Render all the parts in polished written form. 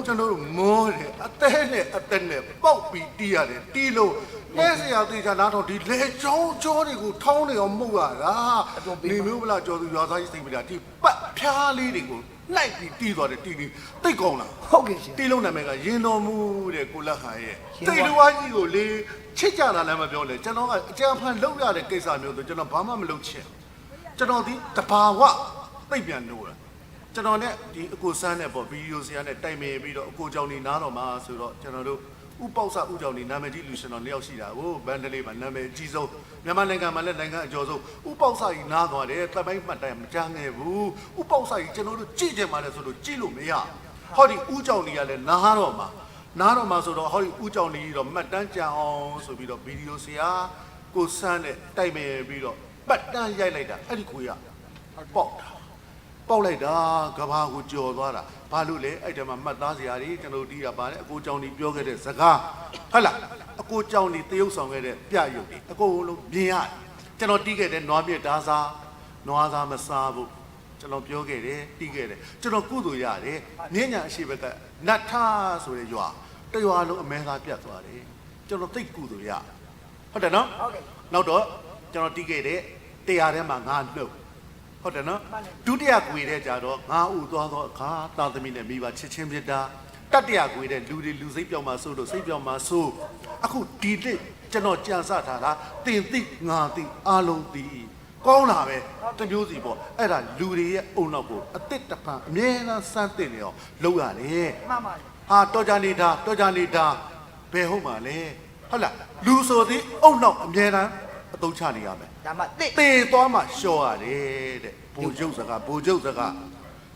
ကျွန်တော်တို့မောတယ်အသေးနဲ့ပေါက်ပြီးတီးရတယ်တီးလို့လဲစရာတေချာနားတော့ဒီလေချောင်းကြောတွေကိုထောင်းနေအောင်မှုတ်ရတာနေမျိုးမလားကြော်သူရွာသားကြီးစိတ်မလားဒီပတ်ဖျားလေးတွေကိုလိုက်ပြီးတီးသွားတယ်တီးပြီးတိတ်ကောင်းလားဟုတ်ကဲ့ရှင်တီးလုံးနာမည်ကရင်တော်မူတဲ့ကိုလက်ဟာရဲ့တိတ်လွားကြီးကိုလေချစ်ကြတာလည်းမပြောလဲကျွန်တော်ကအကြံဖန်လုပ်ရတဲ့ကိစ္စမျိုးဆိုကျွန်တော်ဘာမှမလုပ်ချင်ကျွန်တော်ဒီတဘာဝသိပ်ပြန်လို့ကျွန်တော်နဲ့ဒီအကိုစမ်းနဲ့ပေါ့ဗီဒီယိုဆရာနဲ့တိုင်ပင်ပြီးတော့အကိုကြောင့်နေနားတော်မှာဆိုတော့ကျွန်တော်တို့ဥပေါက်စဥကြောင့်နေနာမည်ကြီးလူရှင်တော်နှစ်ယောက်ရှိတာကိုဘန်ဒလေးမှာနာမည်အကြီးဆုံးမြန်မာနိုင်ငံမှာလည်းနိုင်ငံအကျော်ဆုံးဥပေါက်စကြီးနားသွားတယ်တပ်ပိုင်းမှတ်တိုင်မကြမ်းခဲ့ဘူးဥပေါက်စကြီးကျွန်တော်တို့ကြည့်တယ်မှာလဲဆိုတော့ကြည့်လို့မရဟောဒီဥကြောင့်နေရလဲနားတော်မှာဆိုတော့ဟောဒီဥကြောင့်နေတော့မှတ်တမ်းကြအောင်ဆိုပြီးတော့ဗီဒီယိုဆရာကိုစမ်းနဲ့တိုင်ပင်ပြီးတော့မှတ်တမ်းရိုက်လိုက်တာအဲ့ဒီကိုရပေါက်လိုက်တာကဘာကိုကြော်သွားတာဘာလို့လဲအဲ့တမှာမှတ်သားစရာတွေကျွန်တော်တီးတာပါတယ်အကိုကြောင့်ဒီပြောခဲ့တဲ့စကားဟုတ်လားအကိုကြောင့်ဒီတရုပ်ဆောင်ခဲ့တဲ့ပြရုပ်တွေအကိုလုံးမြင်ရကျွန်တော်တီးခဲ့တဲ့နွားမြစ်ဓာစားနွားသားမစားဘူးကျွန်တော်ပြောခဲ့တယ်တီးခဲ့တယ်ကျွန်တော်ကုသိုလ်ရတယ်မြင်းညာအရှိဘက်ကနတ်ထားဆိုတဲ့ရွာတရွာလုံးအမဲသားပြတ်သွားတယ်ကျွန်တော်သိကုသိုလ်ရဟုတ်တယ်နော်ဟုတ်ကဲ့နောက်တော့ကျွန်တော်တီးခဲ့တဲ့တရားထဲမှာငါနှုတ်ဟုတ်တယ်နော်ဒုတိယကွေတဲ့ကြတော့ငါဥသွားတော့အခါသာသမီနဲ့မိဘချစ်ချင်းဖြစ်တာတတိယကွေတဲ့လူတွေလူစိတ်ပြောင်းမှာဆိုလို့စိတ်ပြောင်းမှာဆိုအခုဒီတစ်ကျွန်တော်ကြံစထားတာတင်သိငါသိအားလုံးသိကောင်းတာပဲတမျိုးစီပေါ့အဲ့ဒါလူတွေရဲ့အုံနောက်ကိုအစ်စ်တပံအမြဲတမ်းစမ်းတင်နေအောင်လုပ်ရတယ်မှန်ပါဟာတော်ကြနေတာဘယ်ဟုတ်မှာလဲဟုတ်လားလူဆိုသည်အုံနောက်အမြဲတမ်းအသုံးချနေရမယ်ဒါမှတေသွားမှလျှော်ရတယ်တဲ့ဘိုလ်ချုပ်စကား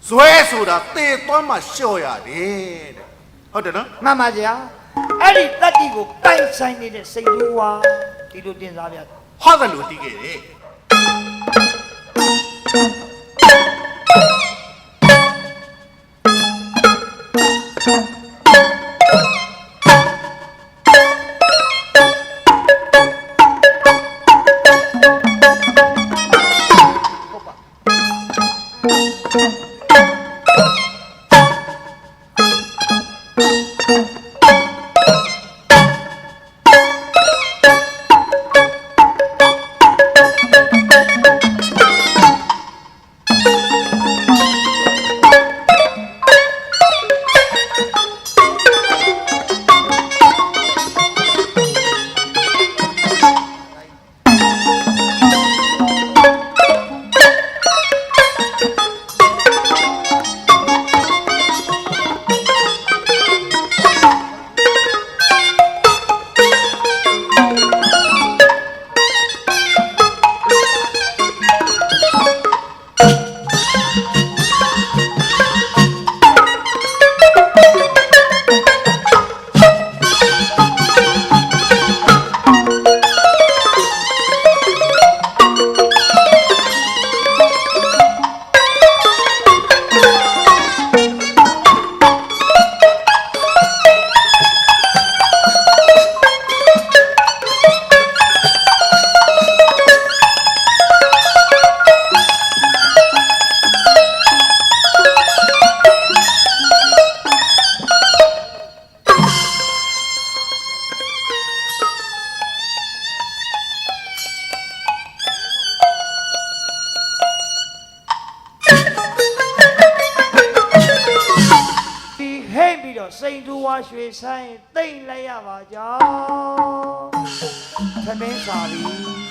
ဇွဲဆိုတာတေသွားမှလျှော်ရတယ်တဲ့ဟုတ်တယ်နော်မှန်ပါဗျာအဲ့ဒီတတိကိုပိုင်ဆိုင်နေတဲ့စိတ်လူဝါဒီလိုတင်စားပြဟောတယ်လို့တီးခဲ့တယ် ဆိုင်တိတ်လိုက်ရပါကြောင်းသမင်းစာပြီ